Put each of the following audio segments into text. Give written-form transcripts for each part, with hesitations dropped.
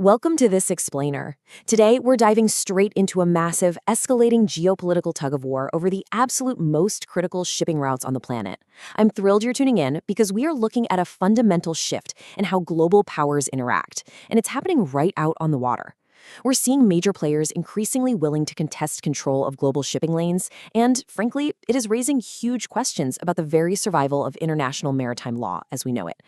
Welcome to this explainer. Today, we're diving straight into a massive, escalating geopolitical tug-of-war over the absolute most critical shipping routes on the planet. I'm thrilled you're tuning in because we are looking at a fundamental shift in how global powers interact, and it's happening right out on the water. We're seeing major players increasingly willing to contest control of global shipping lanes, and frankly, it is raising huge questions about the very survival of international maritime law as we know it.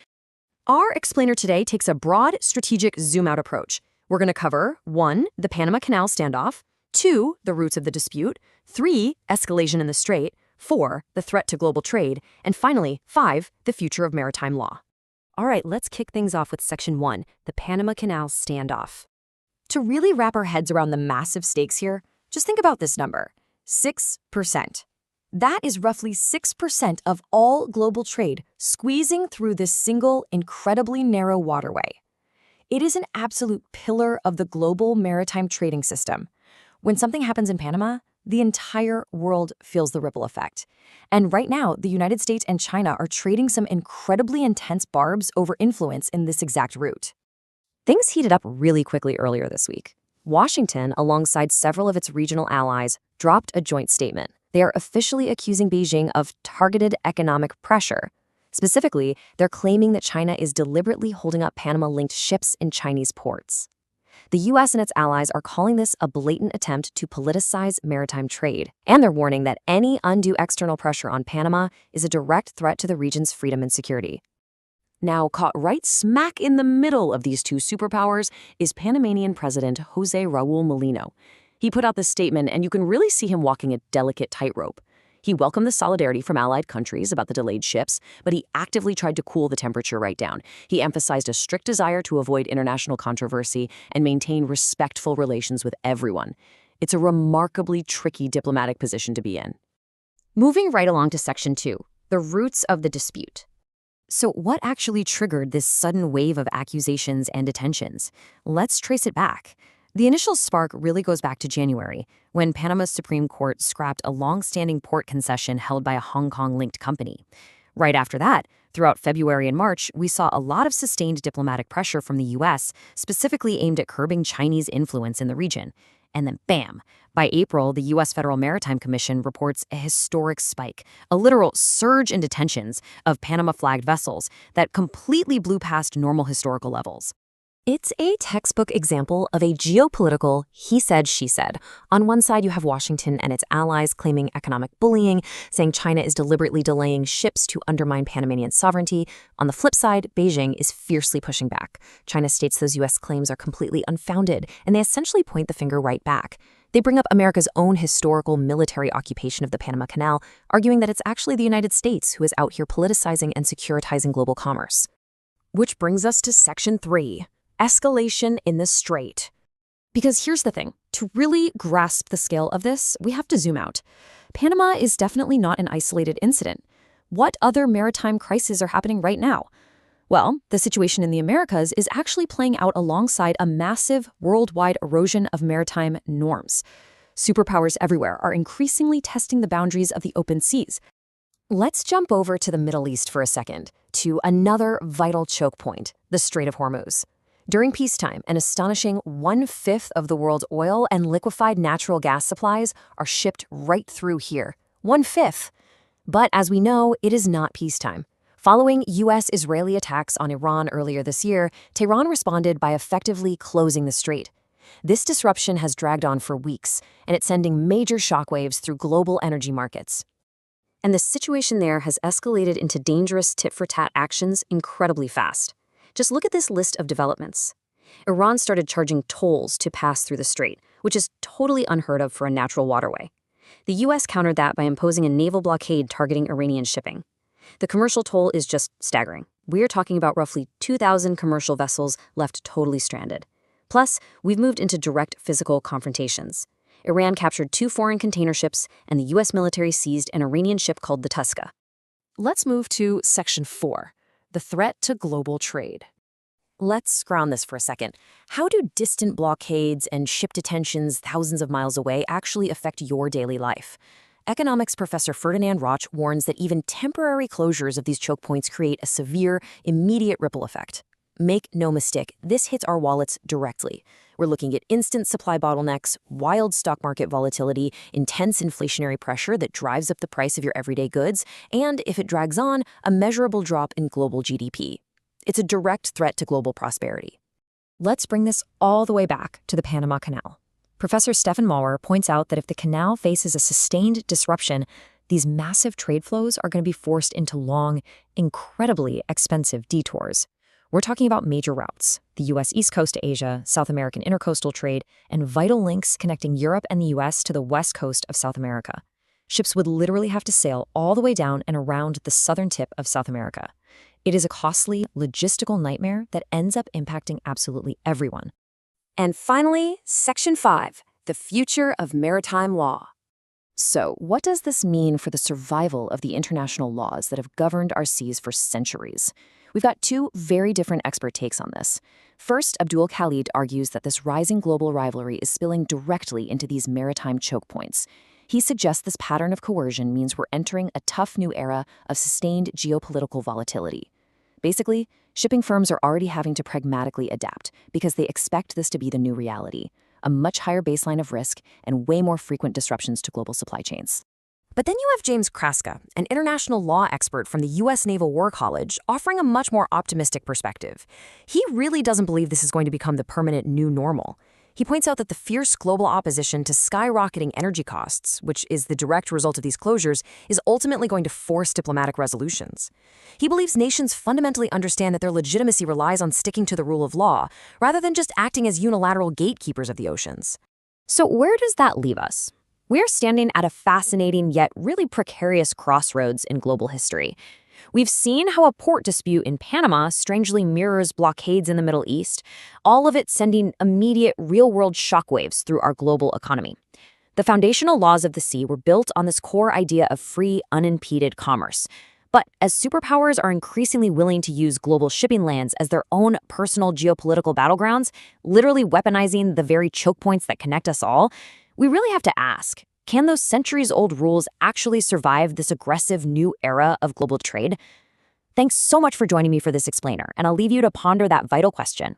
Our explainer today takes a broad, strategic zoom-out approach. We're going to cover 1. The Panama Canal standoff, 2. The roots of the dispute, 3. Escalation in the Strait, 4. The threat to global trade, and finally, 5. The future of maritime law. All right, let's kick things off with Section 1, the Panama Canal standoff. To really wrap our heads around the massive stakes here, just think about this number, 6%. That is roughly 6% of all global trade squeezing through this single, incredibly narrow waterway. It is an absolute pillar of the global maritime trading system. When something happens in Panama, the entire world feels the ripple effect. And right now, the United States and China are trading some incredibly intense barbs over influence in this exact route. Things heated up really quickly earlier this week. Washington, alongside several of its regional allies, dropped a joint statement. They are officially accusing Beijing of targeted economic pressure. Specifically, they're claiming that China is deliberately holding up Panama-linked ships in Chinese ports. The U.S. and its allies are calling this a blatant attempt to politicize maritime trade, and they're warning that any undue external pressure on Panama is a direct threat to the region's freedom and security. Now, caught right smack in the middle of these two superpowers is Panamanian President José Raúl Mulino. He put out this statement, and you can really see him walking a delicate tightrope. He welcomed the solidarity from allied countries about the delayed ships, but he actively tried to cool the temperature right down. He emphasized a strict desire to avoid international controversy and maintain respectful relations with everyone. It's a remarkably tricky diplomatic position to be in. Moving right along to Section 2, the roots of the dispute. So what actually triggered this sudden wave of accusations and detentions? Let's trace it back. The initial spark really goes back to January, when Panama's Supreme Court scrapped a long-standing port concession held by a Hong Kong-linked company. Right after that, throughout February and March, we saw a lot of sustained diplomatic pressure from the U.S., specifically aimed at curbing Chinese influence in the region. And then bam! By April, the U.S. Federal Maritime Commission reports a historic spike, a literal surge in detentions of Panama-flagged vessels that completely blew past normal historical levels. It's a textbook example of a geopolitical he said, she said. On one side, you have Washington and its allies claiming economic bullying, saying China is deliberately delaying ships to undermine Panamanian sovereignty. On the flip side, Beijing is fiercely pushing back. China states those U.S. claims are completely unfounded, and they essentially point the finger right back. They bring up America's own historical military occupation of the Panama Canal, arguing that it's actually the United States who is out here politicizing and securitizing global commerce. Which brings us to Section 3. Escalation in the Strait. Because here's the thing, to really grasp the scale of this, we have to zoom out. Panama is definitely not an isolated incident. What other maritime crises are happening right now? Well, the situation in the Americas is actually playing out alongside a massive worldwide erosion of maritime norms. Superpowers everywhere are increasingly testing the boundaries of the open seas. Let's jump over to the Middle East for a second, to another vital choke point, the Strait of Hormuz. During peacetime, an astonishing 1/5 of the world's oil and liquefied natural gas supplies are shipped right through here. 1/5. But as we know, it is not peacetime. Following U.S.-Israeli attacks on Iran earlier this year, Tehran responded by effectively closing the strait. This disruption has dragged on for weeks, and it's sending major shockwaves through global energy markets. And the situation there has escalated into dangerous tit-for-tat actions incredibly fast. Just look at this list of developments. Iran started charging tolls to pass through the strait, which is totally unheard of for a natural waterway. The U.S. countered that by imposing a naval blockade targeting Iranian shipping. The commercial toll is just staggering. We're talking about roughly 2,000 commercial vessels left totally stranded. Plus, we've moved into direct physical confrontations. Iran captured 2 foreign container ships, and the U.S. military seized an Iranian ship called the Tuska. Let's move to Section 4. The threat to global trade. Let's ground this for a second. How do distant blockades and ship detentions thousands of miles away actually affect your daily life? Economics professor Ferdinand Roch warns that even temporary closures of these choke points create a severe, immediate ripple effect. Make no mistake, this hits our wallets directly. We're looking at instant supply bottlenecks, wild stock market volatility, intense inflationary pressure that drives up the price of your everyday goods, and, if it drags on, a measurable drop in global GDP. It's a direct threat to global prosperity. Let's bring this all the way back to the Panama Canal. Professor Stefan Maurer points out that if the canal faces a sustained disruption, these massive trade flows are going to be forced into long, incredibly expensive detours. We're talking about major routes, the U.S. East Coast to Asia, South American intercoastal trade, and vital links connecting Europe and the U.S. to the west coast of South America. Ships would literally have to sail all the way down and around the southern tip of South America. It is a costly, logistical nightmare that ends up impacting absolutely everyone. And finally, Section 5, the future of maritime law. So, what does this mean for the survival of the international laws that have governed our seas for centuries? We've got two very different expert takes on this. First, Abdul Khalid argues that this rising global rivalry is spilling directly into these maritime choke points. He suggests this pattern of coercion means we're entering a tough new era of sustained geopolitical volatility. Basically, shipping firms are already having to pragmatically adapt because they expect this to be the new reality, a much higher baseline of risk and way more frequent disruptions to global supply chains. But then you have James Kraska, an international law expert from the U.S. Naval War College, offering a much more optimistic perspective. He really doesn't believe this is going to become the permanent new normal. He points out that the fierce global opposition to skyrocketing energy costs, which is the direct result of these closures, is ultimately going to force diplomatic resolutions. He believes nations fundamentally understand that their legitimacy relies on sticking to the rule of law, rather than just acting as unilateral gatekeepers of the oceans. So where does that leave us? We're standing at a fascinating yet really precarious crossroads in global history. We've seen how a port dispute in Panama strangely mirrors blockades in the Middle East, all of it sending immediate real-world shockwaves through our global economy. The foundational laws of the sea were built on this core idea of free, unimpeded commerce. But as superpowers are increasingly willing to use global shipping lanes as their own personal geopolitical battlegrounds, literally weaponizing the very choke points that connect us all, we really have to ask, can those centuries-old rules actually survive this aggressive new era of global trade? Thanks so much for joining me for this explainer, and I'll leave you to ponder that vital question.